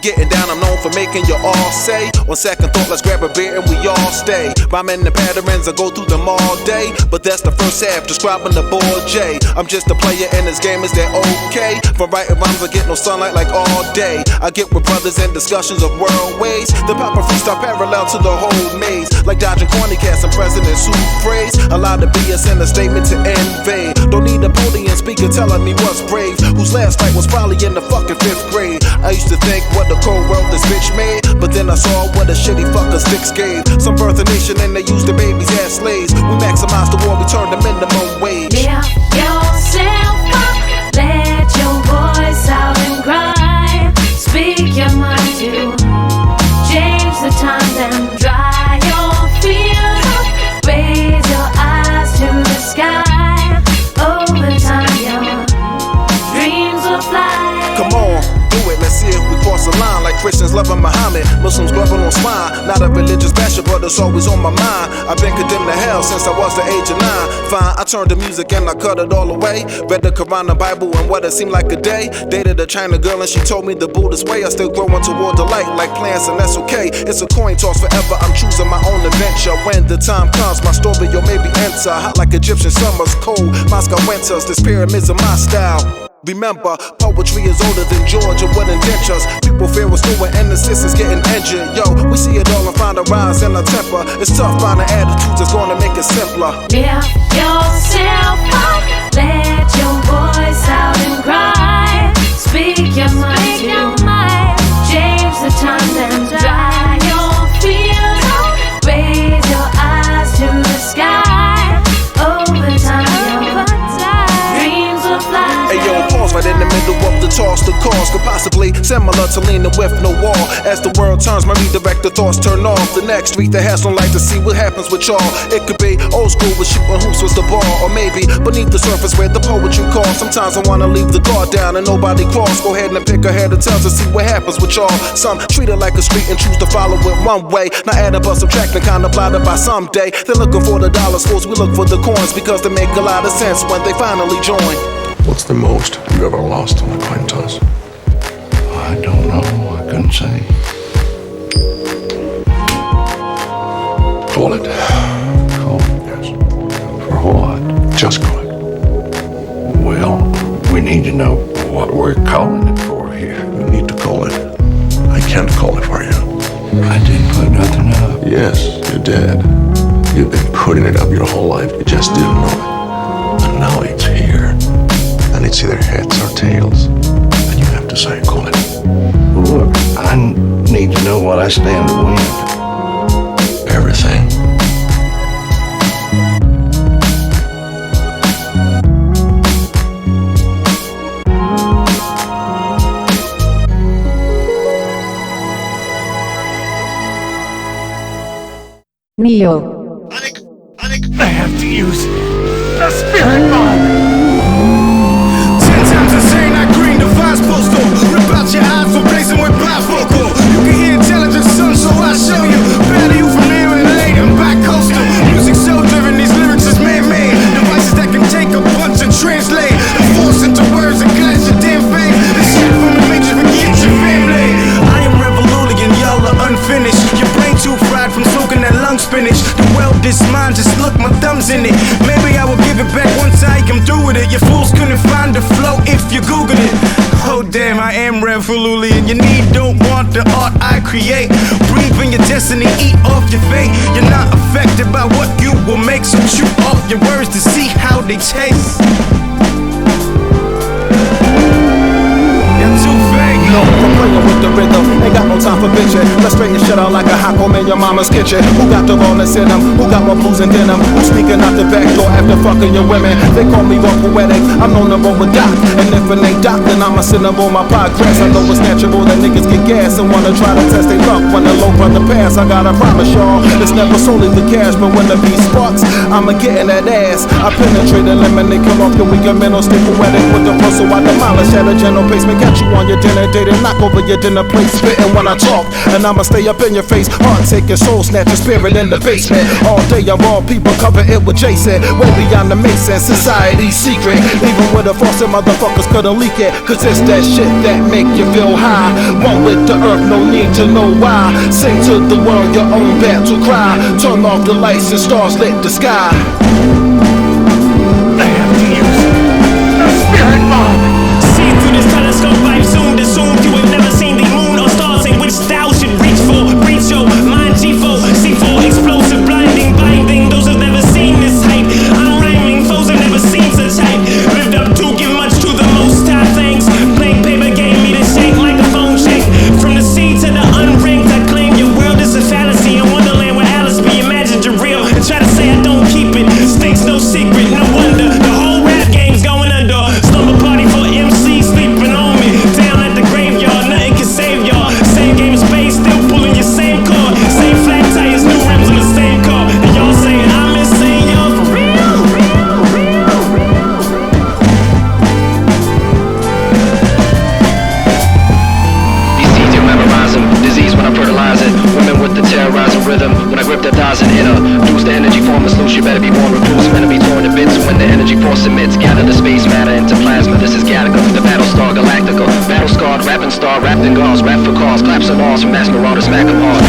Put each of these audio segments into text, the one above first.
getting down, I'm known for making you all say. On second thought, let's grab a beer and we all stay. Rhyming the patterns, I go through them all day. But that's the first half, describing the boy J. I'm just a player in this game, is that okay? From writing rhymes, I get no sunlight like all day. I get with brothers in discussions of world ways. The proper freestyle parallel to the whole maze. Like dodging corny cats and presidents who phrase. Allowed to be a send a statement to invade. Don't need a podium speaker telling me what's brave. Whose last fight was probably in the fucking 5th grade. I used to think what the cold world this bitch made, but then I saw what a shitty fucker sticks gave. Some birth a nation and they used the babies as slaves. We maximized the war, we turned the minimum wage. Lift yourself up, let your voice out and cry. Speak your mind to change the times and dry your fears up. Raise your eyes to the sky. Over time your dreams will fly. Come on, do it, let's see if we cross the line. Like Christians loving Muhammad, Muslims grubbing on spine. Not a religious basher, but it's always on my mind. I've been condemned to hell since I was the age of 9. Fine, I turned to music and I cut it all away. Read the Quran, the Bible, and what it seemed like a day. Dated a China girl and she told me the Buddhist way. I still growing toward the light like plants and that's okay. It's a coin toss forever, I'm choosing my own adventure. When the time comes, my story you'll maybe enter. Hot like Egyptian summers, cold Moscow winters. This pyramids are my style. Remember, poetry is older than Georgia with indentures. People fear us doing and the sisters getting injured. Yo, we see it all and find a rise in our temper. It's tough finding attitudes that's gonna make it simpler. Lift yourself up, let your voice out and cry. Speak your mind to change the times and dry your fears out. Raise your eyes to the sky. Over time your dreams will fly. Hey yo, pause right in the middle of the toss. The cause could possibly similar to leaning with no wall. As the world turns, my redirected thoughts turn off. The next street that has no light to see what happens with y'all. It could be old school with shooting hoops was the ball, or maybe beneath the surface where the poetry calls. Sometimes I wanna leave the guard down and nobody cross. Go ahead and pick a head and tails to see what happens with y'all. Some treat it like a street and choose to follow it one way. Not adding but subtracting, kinda blinded by someday. They're looking for the dollars, fools, we look for the coins because they make a lot of sense when they finally join. What's the most you've ever lost on a coin toss? I don't know, I couldn't say. Call it. Call? Yes. For what? Just call it. Well, we need to know what we're calling it for here. You need to call it. I can't call it for you. I didn't put nothing up. Yes, you did. You've been putting it up your whole life. You just didn't know it. And now it's here. And it's either heads or tails. And you have to say, call it. Look, I need to know what I stand to win. Everything. Neo. I have to use the spirit bomb. 10 times insane, I green device postal. Rip out your eyes for blazing with bifocal. You can hear intelligent sun, so I show you. Better you from here and late and back coastal. Music so driven, these lyrics is man-made. Devices that can take a bunch and translate and force into words and glance your damn fame. This shit from the major forget your family. I am revolution, y'all are unfinished. Your brain too fried from soaking that lung spinach. The world is mine, just look, my thumb's in it. Maybe I will give it back once I come through with it. Your fools couldn't find the flow if you Googled it. Oh damn, I am revolution. Your need don't want the art I create. Breathe in your destiny, eat off your fate. You're not affected by what you will make, so shoot off your words to see how they taste. You're too vague. No, I'm playing with the rhythm. Ain't got no time for bitching. Let's straighten shit out like a hot home in your mama's kitchen. Who got the rawness in them? Who got more blues and denim? Who's sneaking out the back door after fucking your women? They call me raw poetic. I'm known to roll with Doc. And if it ain't Doc, then I'ma send them on my progress. I know it's natural that niggas get gas and wanna try to test their luck. When the low brother pass, I gotta promise y'all, it's never solely the cash, but when the beat sparks, I'ma get in that ass. I penetrate, eliminate, come off your weaker mental, stay poetic with the flow, so I demolish at a general pace. Man, catch you on your dinner date and knock over your dinner plate, spitting when I talk, and I'ma stay up in your face. Heart taking soul snatching spirit in the basement. All day I'm all people cover it with Jason. Way beyond the mason, society's secret. Even with a faucet, motherfuckers couldn't leak it. Cause it's that shit that make you feel high. One with the earth, no need to know why. Sing to the world your own battle cry. Turn off the lights and stars lit the sky. I have to use a spirit bomb. See through this telescope, I've zoomed and zoomed. You ain't never seen the moon or stars in which thou should reach for. Reach your mind, G4, C4, explosive, blinding, binding. Those who've never seen this height. I'm rhyming, foes have never seen such height. Lived up to, give much to the most high thanks. Blank paper gave me the shake, microphone shake. From the sea to the unranked, I claim your world is a fallacy. In Wonderland where Alice be imagined you're real. And try to say I don't keep it, stinks no secret, no wonder. The whole rap game's going under. Slumber party for MC sleeping on me. Down at the graveyard, nothing can save y'all. Same game of space, still pulling your same cord. Same flat tires, new rims on the same car. And y'all say I'm insane, y'all for real. These seeds you memorize them. Disease when I fertilize it. Women with the terrorizing rhythm. When I grip the thighs and hit her. Lose the energy form is loose. You better be born recluse. Meant to be torn to bits. When the energy force emits. Gather the space matter into plasma. This is Gattaca. The battle star galactical. Battle scarred, rapping star, wrapped in gauze. Rap for cause. Claps and walls from mass marauders. Smack them hard.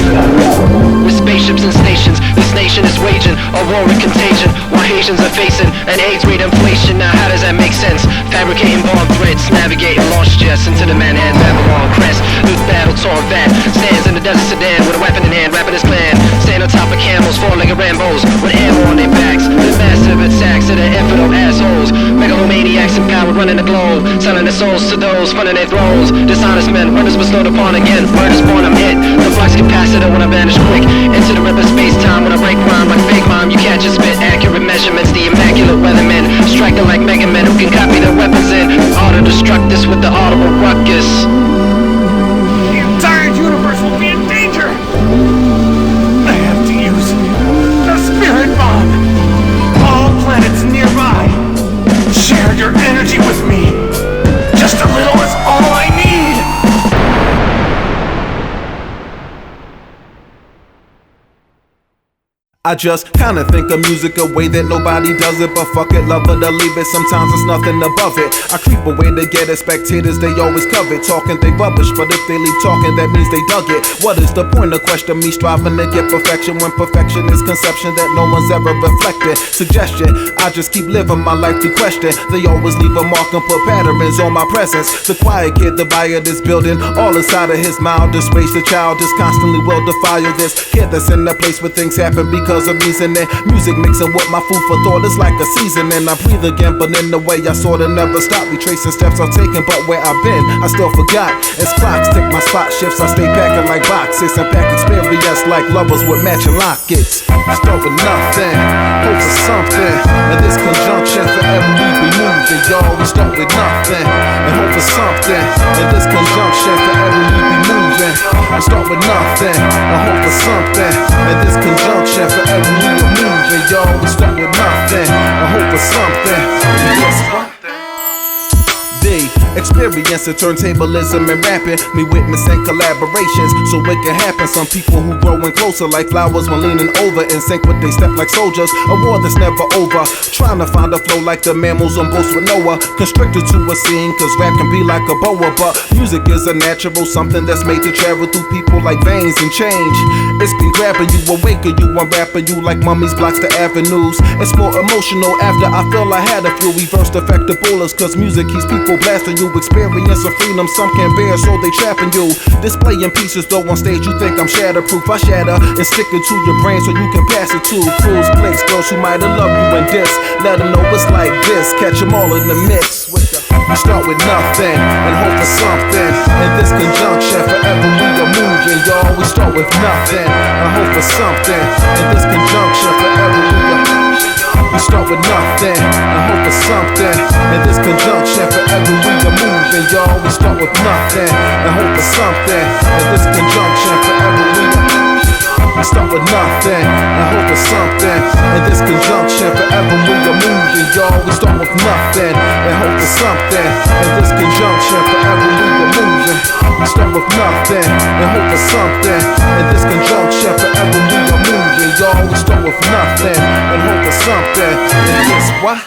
With spaceships and stations. This nation is waging a war with contagion. While Haitians are facing an AIDS rate inflation. Now how does that make sense? Fabricating bomb threats. Navigating launch jets into the Manhattan Babylon crest. This battle torn vat. Stands in the desert sedan with a weapon in hand. Rapping his clan. Stand on top of camels. Four-legged Rambos. With ammo on their backs. The massive attacks to the infidel assholes. Megalomaniacs in power running the globe. Selling their souls to those funding their thrones. Dishonest men. Runners bestowed upon again. Word is born, I'm hit. The flux capacitor when I vanish quick. Into the river space-time when I break rhyme like fake mime. You catch a spit. Accurate measurements. The immaculate weathermen. Striking like Mega Men who can copy their weapons in. Auto destruct this with the audible ruckus. The entire universe will be in danger. I have to use a spirit bomb. All planets nearby, share your energy with me. Just a little is all I need. I just kinda think of music a way that nobody does it. But fuck it, love it or leave it, sometimes it's nothing above it. I creep away to get it, spectators they always covet. Talking they rubbish, but if they leave talking that means they dug it. What is the point of question me striving to get perfection when perfection is conception that no one's ever reflected? Suggestion, I just keep living my life to question. They always leave a mark and put patterns on my presence. The quiet kid, the buyer this building, all inside of his mildest ways. The child is constantly will defile this kid that's in a place where things happen because of reasoning. Music mixing with my food for thought is like a seasoning. I breathe again, but in a way I sorta never stop. Retracing steps I've taken, but where I've been, I still forgot. As clocks tick, my spot shifts, I stay packing like boxes and pack experience like lovers with matching lockets. Start with nothing, hope for something. In this conjunction, forever we be moving, y'all. We start with nothing and hope for something. In this conjunction, forever we be moving. We start with nothing and hope for something. In this conjunction, forever we are moving, y'all. We start with nothing and hope for something. Experience of turntablism and rapping, me witnessing collaborations so it can happen. Some people who growing closer like flowers when leaning over in sync with they step like soldiers. A war that's never over, trying to find a flow like the mammals on boats with Noah. Constricted to a scene, cause rap can be like a boa. But music is a natural, something that's made to travel through people like veins and change. It's been grabbing you, awaken you, unwrapping you like mummies blocks the avenues. It's more emotional after I feel I had a few reversed effect of bullets. Cause music keeps people blasting you. Experience of freedom some can't bear, so they trapping you. Displaying pieces though on stage, you think I'm shatterproof. I shatter and stick it to your brain so you can pass it to crews, place, girls who might have loved you and this. Let them know it's like this, catch them all in the mix. With the, we start with nothing and hope for something. In this conjunction, forever we are moving, y'all. We start with nothing and hope for something. In this conjunction, forever we are. We start with nothing and hope for something. In this conjunction, forever we are moving, y'all. We start with nothing and hope for something. In this conjunction, forever we are. We start with nothing and hope for something. In this conjunction, forever we are moving, y'all. We start with nothing and hope for something. In this conjunction, forever we are moving. We start with nothing and hope for something. In this conjunction, forever we are moving, y'all. We start with nothing and hope for something. In this what?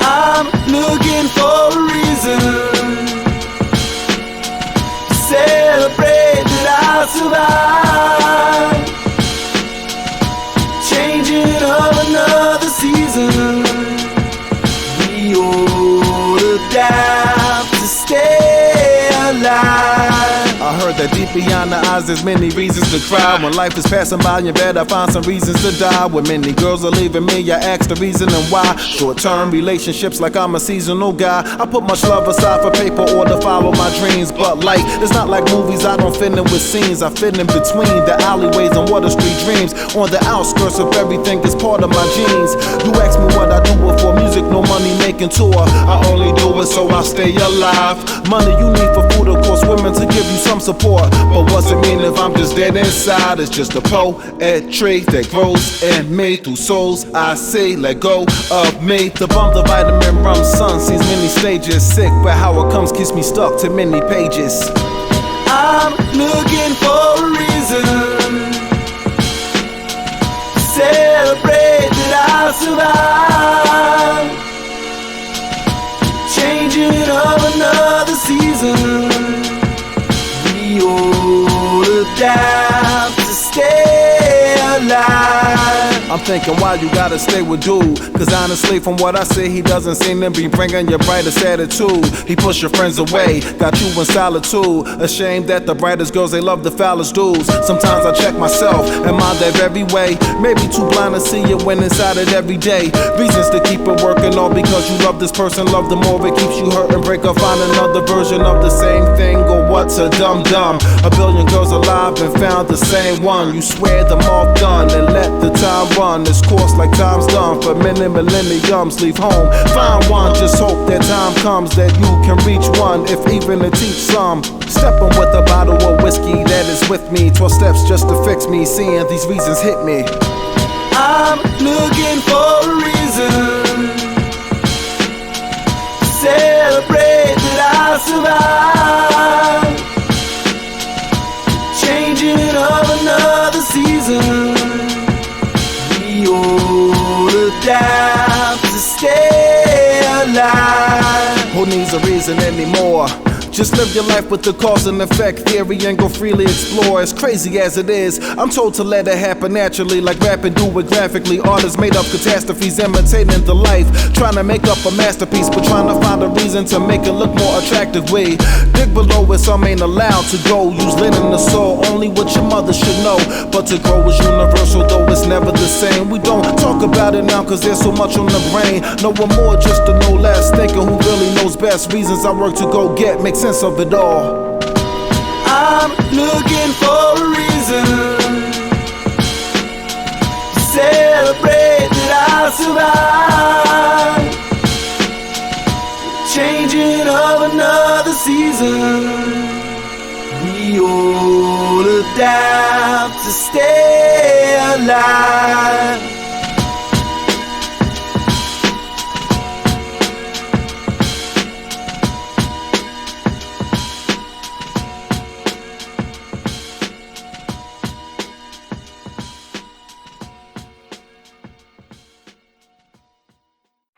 I'm looking for a reason to celebrate that I survived. Changing of another season. We all adapt to stay alive. I heard that deep beyond the eyes there's many reasons to cry. When life is passing by, you better find some reasons to die. When many girls are leaving me, I ask the reason and why. Short-term relationships like I'm a seasonal guy. I put much love aside for paper or to follow my dreams. But like, it's not like movies, I don't fit in with scenes. I fit in between the alleyways and Water Street dreams. On the outskirts of everything is part of my genes. You ask me what I do it for, music, no money making tour. I only do it so I stay alive. Money you need for food, of course, women to give you some support. But what's it mean if I'm just dead inside? It's just a poetry that grows in me. Through souls I see, let go of me. To bump the vitamin rum sun sees many stages. Sick, but how it comes keeps me stuck to many pages. I'm looking for a reason to celebrate that I survived. Changing of another season. We all adapt to stay alive. I'm thinking why you gotta stay with dude. Cause honestly from what I see he doesn't seem to be bringing your brightest attitude. He pushed your friends away, got you in solitude. Ashamed that the brightest girls they love the foulest dudes. Sometimes I check myself, am I that very way? Maybe too blind to see it when inside it every day. Reasons to keep it working all because you love this person. Love the more it keeps you hurting. Break up, find another version of the same thing. Or what's a dum-dum? A billion girls alive and found the same one. You swear them all done and let the time run this course like time's done. For many millenniums leave home, find one. Just hope that time comes that you can reach one, if even to teach some. Stepping with a bottle of whiskey that is with me. 12 steps just to fix me, seeing these reasons hit me. I'm looking for a reason to celebrate that I survived. Changing of another season. We all adapt to stay alive. Who needs a reason anymore? Just live your life with the cause and effect theory and go freely explore. As crazy as it is, I'm told to let it happen naturally, like rapping do it graphically. Artists made up catastrophes, imitating the life, trying to make up a masterpiece, but trying to find a reason to make it look more attractive. We dig below where some ain't allowed to go. Use linen the soul, only what your mother should know. But to grow is universal, though it's never the same. We don't talk about it now cause there's so much on the brain. No one more, just to know less. Thinking who really knows best. Reasons I work to go get, make sense of it all. I'm looking for a reason to celebrate that I'll survive. Changing of another season. We all adapt to stay alive.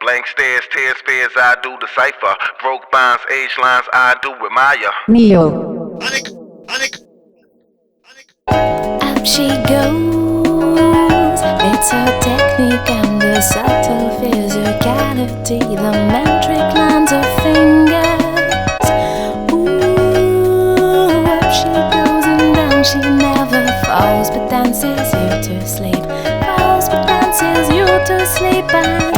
Blank stares, tears, fears, I do decipher. Broke bonds, age lines, I do admire. Neo. Up she goes. It's her technique and the subtle physicality, the metric lines of fingers. Ooh, up she goes and down she never falls, but dances you to sleep. Falls but dances you to sleep and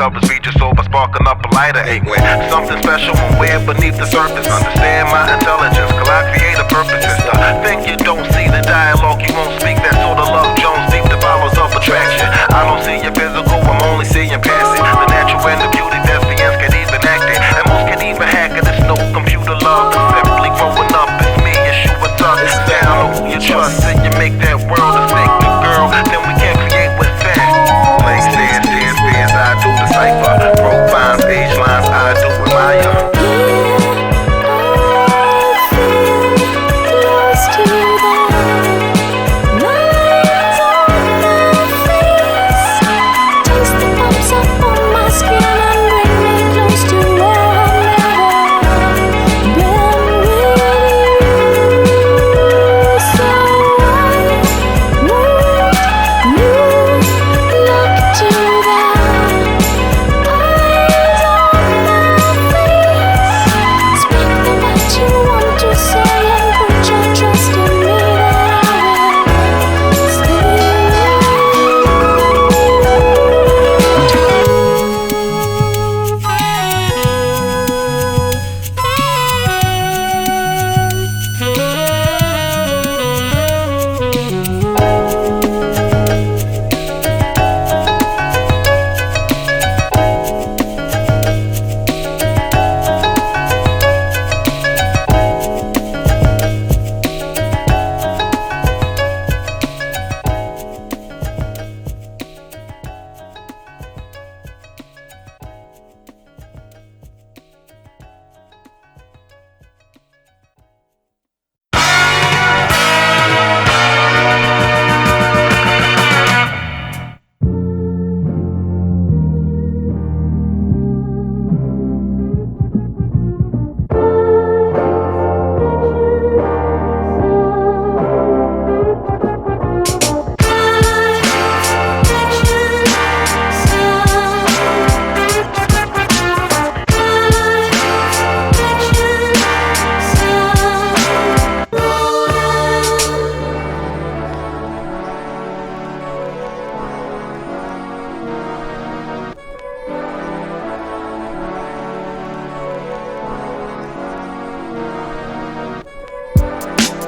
covers me just over sparking up a lighter. Ain't when something special when we're beneath the surface. Understand my intelligence, cause I create a purpose. Think you don't see the dialogue, you won't speak that sort of love. Jones deep the powers of attraction. I don't see your physical, I'm only seeing passing. The natural and the beauty, lesbians can even act it. And most can even hack it, it's no computer love. It's simply growing up, it's me, it's you, it's us. It's down on who you trust, and you make that world a sick girl. Then we can create with that. Blank stares, tears, fears, I do decipher. Broke bonds, age lines, I do admire. Skin and bring me close to where I've never been.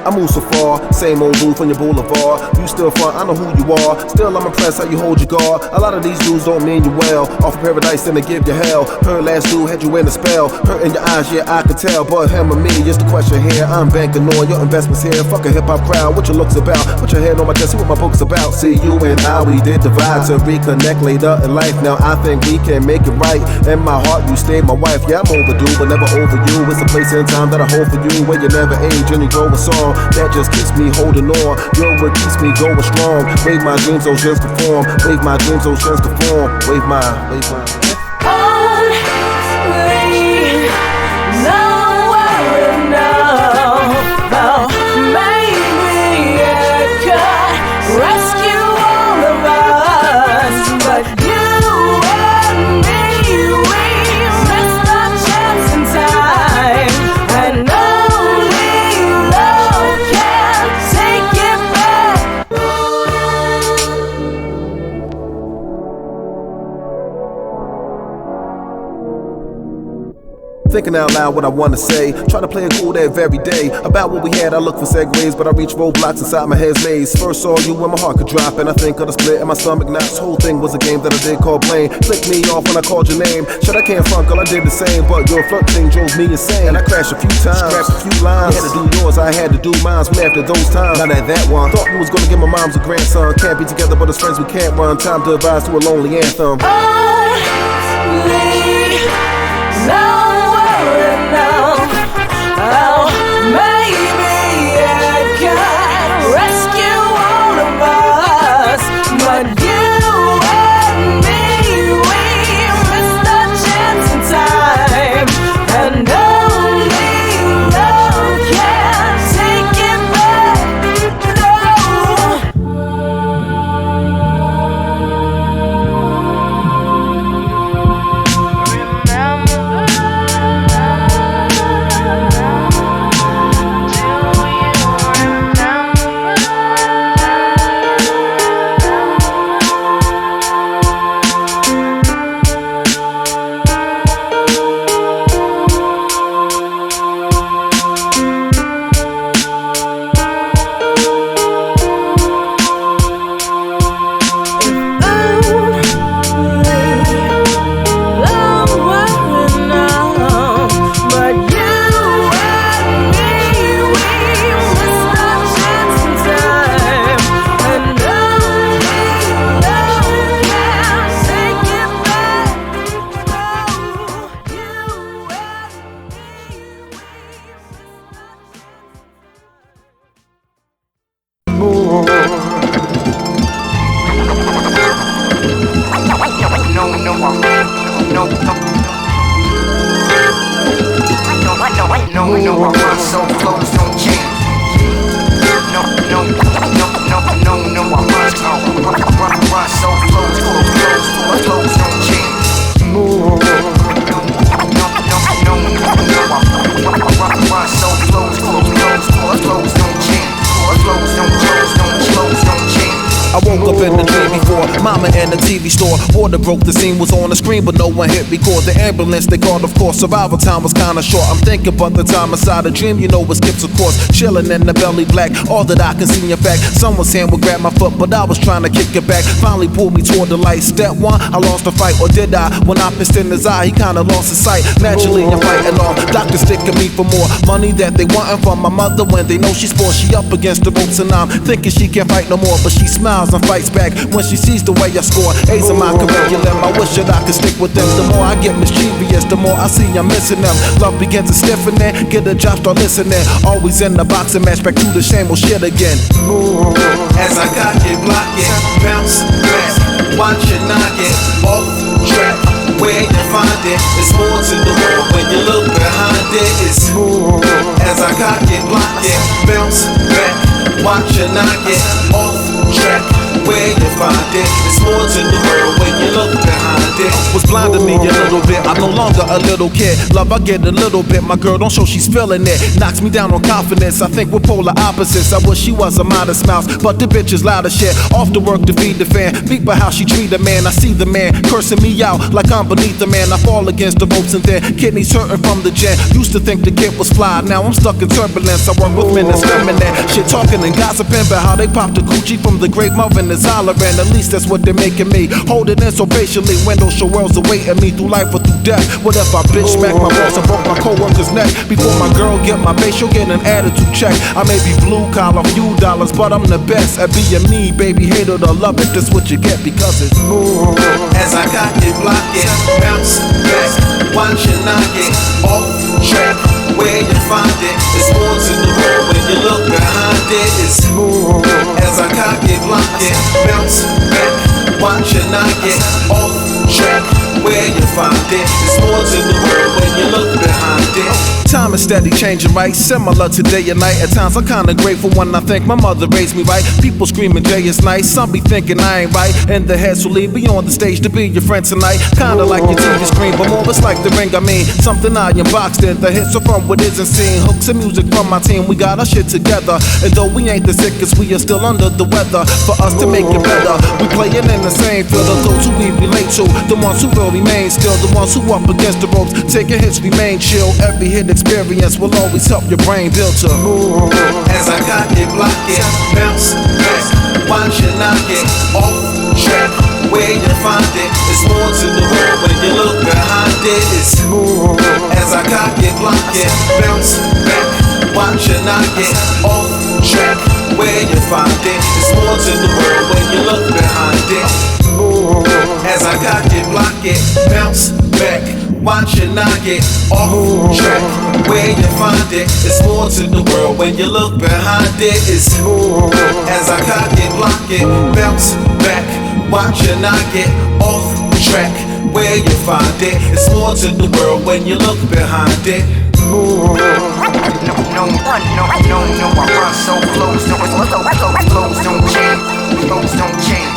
I move so far, same old booth on your boulevard. You still front, I know who you are. Still I'm impressed how you hold your guard. A lot of these dudes don't mean you well. Off of paradise, then they give you hell. Her last dude had you in a spell. Hurt in your eyes, yeah, I could tell. But him or me, just the question here. I'm banking on your investments here. Fuck a hip-hop crowd, what your looks about? Put your head on my chest, see what my book's about. See, you and I, we did divide to reconnect later in life. Now I think we can make it right. In my heart, you stay my wife. Yeah, I'm overdue, but never over you. It's a place and time that I hold for you, where you never age and you grow a song that just keeps me holding on. You're what keeps me going strong. Wave my dreams, oceans to form. Wave my dreams, oceans to form. Wave my. Only no worry now. Oh, maybe I could rescue all of us, but you and me, we missed our chance in time, and only love can take it back. Thinking out loud what I wanna say. Try to play it cool that very day. About what we had, I look for segues, but I reach roadblocks inside my head's maze. First saw you when my heart could drop, and I think of the split in my stomach knots. Whole thing was a game that I did call playing. Flicked me off when I called your name. Shit, I can't front, girl, I did the same, but your flirt thing drove me insane. And I crashed a few times, scrapped a few lines. You had to do yours, I had to do mine. We laughed at those times, not at that one. Thought we was gonna give my mom's a grandson. Can't be together, but as friends we can't run. Time to advise to a lonely anthem. Only no worry now. Oh, maybe I could rescue all of us, but you and me, we missed our chance in time, and only love can take it back. I woke up in the dream before mama in the TV store. Order broke, the scene was on the screen, but no one hit record. The ambulance they called, of course, survival time was kinda short. I'm thinking about the time inside a dream, you know it skips a course. Chilling in the belly black, all that I can see in fact. Someone's hand would grab my foot, but I was trying to kick it back. Finally pulled me toward the light. Step one, I lost the fight, or did I? When I pissed in his eye, he kinda lost his sight. Naturally, I'm fighting off. Doctors sticking me for more money that they wantin' from my mother. When they know she's poor, she up against the ropes, and I'm thinking she can't fight no more. But she smiles and fights back when she sees the way I score. A's in my curriculum, I wish that I could stick with them. The more I get mischievous, the more I see I'm missing them. Love begins to stiffen it, get a job, start listening. Always in the boxing match, back to the same old shit again. As I got it, block it, bounce back, watch it knock it off track. Where you find it, it's more to the world when you look behind it. It's as I got it, block it, bounce back, watch it knock it off track. Where you find it, it's more to the world when you look behind it. Was blinding me a little bit, I no longer a little kid. Love, I get a little bit. My girl don't show she's feeling it. Knocks me down on confidence. I think we're polar opposites. I wish she was a modest mouse, but the bitch is loud as shit. Off to work to feed the fan. Beat by how she treat a man. I see the man cursing me out like I'm beneath the man. I fall against the ropes and then kidneys hurting from the gin. Used to think the kid was fly. Now I'm stuck in turbulence. I work with men that's feminine. Shit talking and gossiping about how they popped the coochie from the great mother and is hollering. At least that's what they're making me. Hold it in so patiently. Windows show worlds awaiting me through life or through death. What if I bitch smack my boss and broke my co-worker's neck? Before my girl get my base, she'll get an attitude check. I may be blue collar, few dollars, but I'm the best at being me, baby. Hate it or love it, that's what you get because it's as I got it, block it, bounce back. Watch it, knock it off track. Where you find it, it's more to the world when you look behind it. It's as I cock it, block it, bounce back. Watch it, knock it off track. Where you find it, it's more to the world when you look behind it. Time is steady changing, right? Similar to day and night. At times I'm kinda grateful when I think my mother raised me right. People screaming Jay is nice, some be thinking I ain't right. And the heads will leave me on the stage to be your friend tonight. Kinda like your TV screen, but more it's like the ring. I mean, something I unboxed in. The hits are from what isn't seen. Hooks and music from my team, we got our shit together. And though we ain't the sickest, we are still under the weather. For us to make it better, we playing in the same field of those who we relate to. The ones who will remain still, the ones who up against the ropes. Taking hits, remain chill. Every hit experience will always help your brain build to as I cock it, block it, bounce back. Watch it, knock it off track. Where you find it, it's more to the world when you look behind it. It's as I cock it, block it, bounce back. Watch it, knock it off track. Where you find it, it's more to the world when you look behind it. As I cock it, block it, bounce back. Watch it, knock it off track. Where you find it, it's more to the world when you look behind it. It's as I cock it, block it, bounce back. Watch it, knock it off track. Where you find it, it's more to the world when you look behind it. No, I run so close, close don't change, close don't change, close don't change.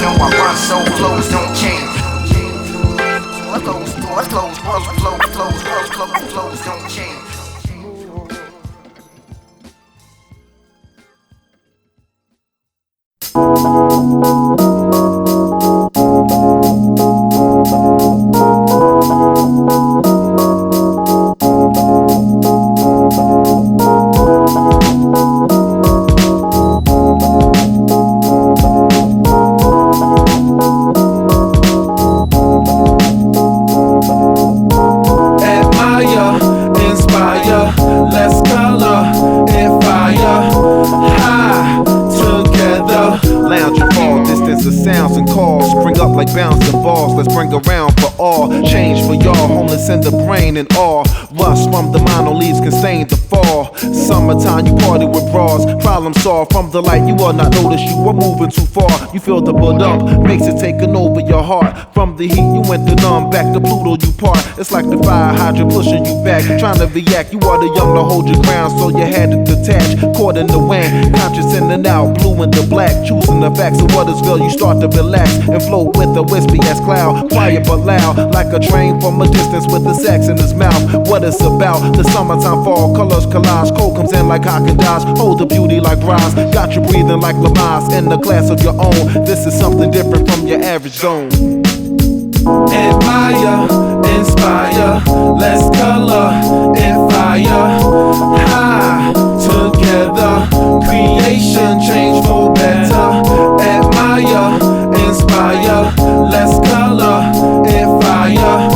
No, I run so close don't change. Close don't change. Like bouncing balls, let's bring around for all. Change for y'all, homeless in the brain and all. Rust from the mind on leaves can stain the fall. Summertime, you party with bras. Problem solved from the light, you will not notice you are moving too far. You feel the blood up, makes it taking over your heart. From the heat, you went to numb, back to Pluto, you part. It's like the fire hydrant pushing you back. Trying to react, you are the young to hold your ground, so you had to detach. Caught in the wind, conscious in and out, blue and the black. Choosing the facts of what is real, you start to relax and float with a wispy ass cloud. Quiet but loud, like a train from a distance with the sax in his mouth. What it's about, the summertime fall, colors collage. Cold comes in like crocodiles, hold the beauty like bronze. Got you breathing like Lamas in the class of your own. This is something different from your average zone. Admire, inspire, let's color and fire. High together, creation change for better. Admire, inspire, let's color and fire.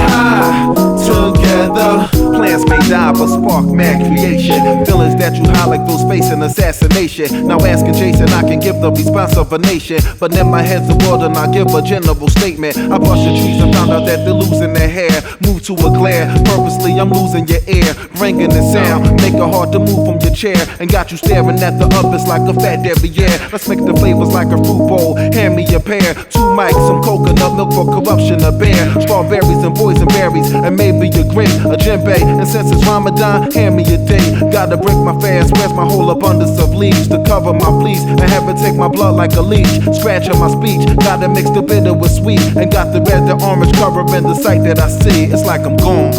High together. Plans may die but spark mad creation. Feelings that you hide like those facing assassination. Now asking Jason, I can give the response of a nation, but in my head's the world and I give a general statement. I brush the trees and found out that they're losing their hair. Move to a glare, purposely I'm losing your ear. Ringing the sound, make it hard to move from your chair. And got you staring at the others like a fat derriere. Let's make the flavors like a fruit bowl, hand me a pear. 2 mics, some coconut milk for corruption, a bear. Strawberries and boysenberries, and maybe a grape, a djembe. And since it's Ramadan, hand me a day. Gotta break my fast, where's my whole abundance of leaves to cover my fleece and have it take my blood like a leech. Scratching my speech, gotta mix the bitter with sweet. And got the red, the orange covering the sight that I see. It's like I'm gone.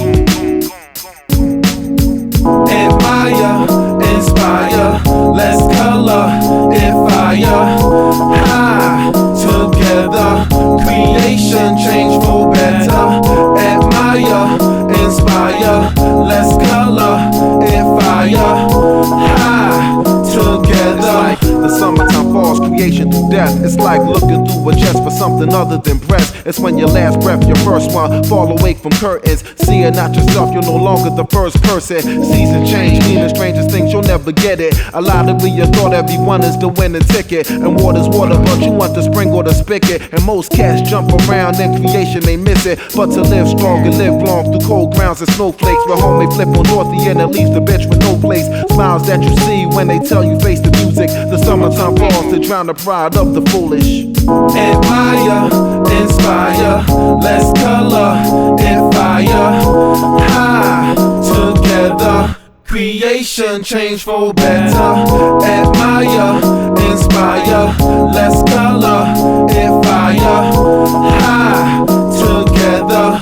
Admire, inspire, let's color it fire. High, together, creation change for better. Admire, inspire, let's color it fire. High, together. The summertime falls, creation through death. It's like looking through a chest for something other than breath. It's when your last breath, your first one, fall awake from curtains. Seeing not yourself, you're no longer the first person. Seasons change, meaning strangest things, you'll never get it. A lot of you thought everyone is the winning ticket. And water's water, but you want the spring or the spigot. And most cats jump around in creation, they miss it. But to live strong and live long through cold grounds and snowflakes, where home may flip on Dorothy and it leaves the bitch with no place. Smiles that you see when they tell you face the music. The summertime falls to drown the pride of the foolish. Admire, inspire, let's color it fire. High, together, creation change for better. Admire, inspire, let's color it fire. High, together.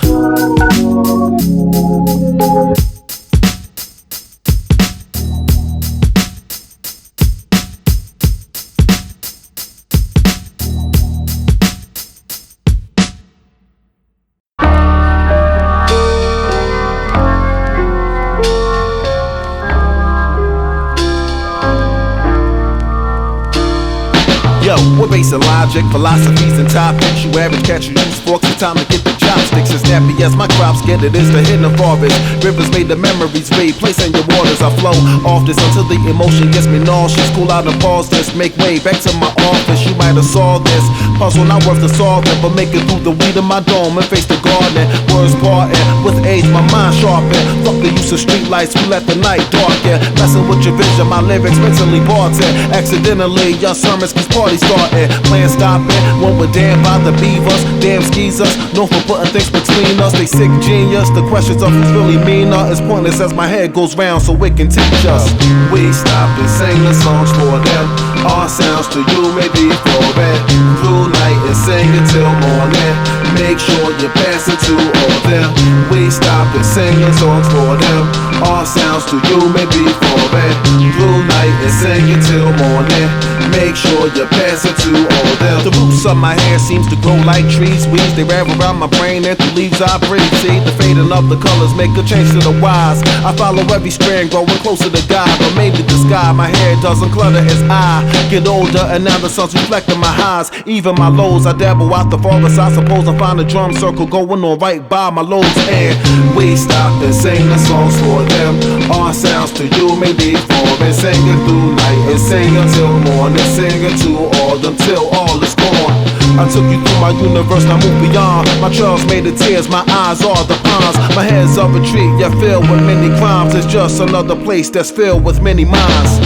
We're basing logic, philosophies, and topics. You average catch you use forks, it's time to get the chopsticks. As snappy as my crops get, it is the hidden forest. Rivers made the memories read, placing your waters. I flow off this until the emotion gets me nauseous. Cool out and pause this, make way back to my office. You might have saw this puzzle, not worth the solving, but make it through the weed of my dome and face the garden. Words parting, with age my mind sharpen. Fuck the use of street lights, we let the night darken. Messing with your vision, my lyrics mentally barton. Accidentally, your sermons keeps party starting. Plan stopping, when we're damned by the beavers. Damn skeezers, known for putting things between us. They sick genius, the questions of who's really meaner is pointless as my head goes round so it can teach us. We stop and sing the songs for them. Our sounds to you may be foreign. Through night and sing it till morning. Make sure you pass it to all them. We stop and sing the songs for them. Our sounds to you may be foreign. Through night and sing it till morning. Make sure you pass it to all them. The roots of my hair seems to grow like trees. Weeds, they wrap around my brain and through leaves I breathe. See, the fading of the colors make a change to the wise. I follow every strand growing closer to God. Or maybe the sky, my hair doesn't clutter as I get older and now the sun's reflecting my highs. Even my lows, I dabble out the forest. I suppose I find a drum circle going on right by my lows. And we stop and sing the songs for them. Our sounds to you may be foreign. Sing it through night and sing until morning. Sing it to all them till all is gone. I took you through my universe, now move beyond. My trails made of tears, my eyes are the ponds. My head's a retreat, yet filled with many crimes. It's just another place that's filled with many minds.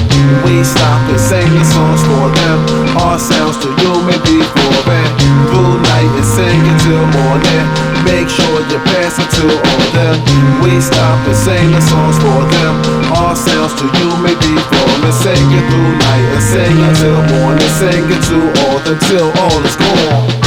We stop and sing the songs for them. Our sounds to you may be foreign. Through night and sing it till morning. Make sure you pass it to all them. We stop and sing the songs for them. Our sounds to you may be foreign. Sing it through night and sing it till morning. Sing it to all them till all is gone.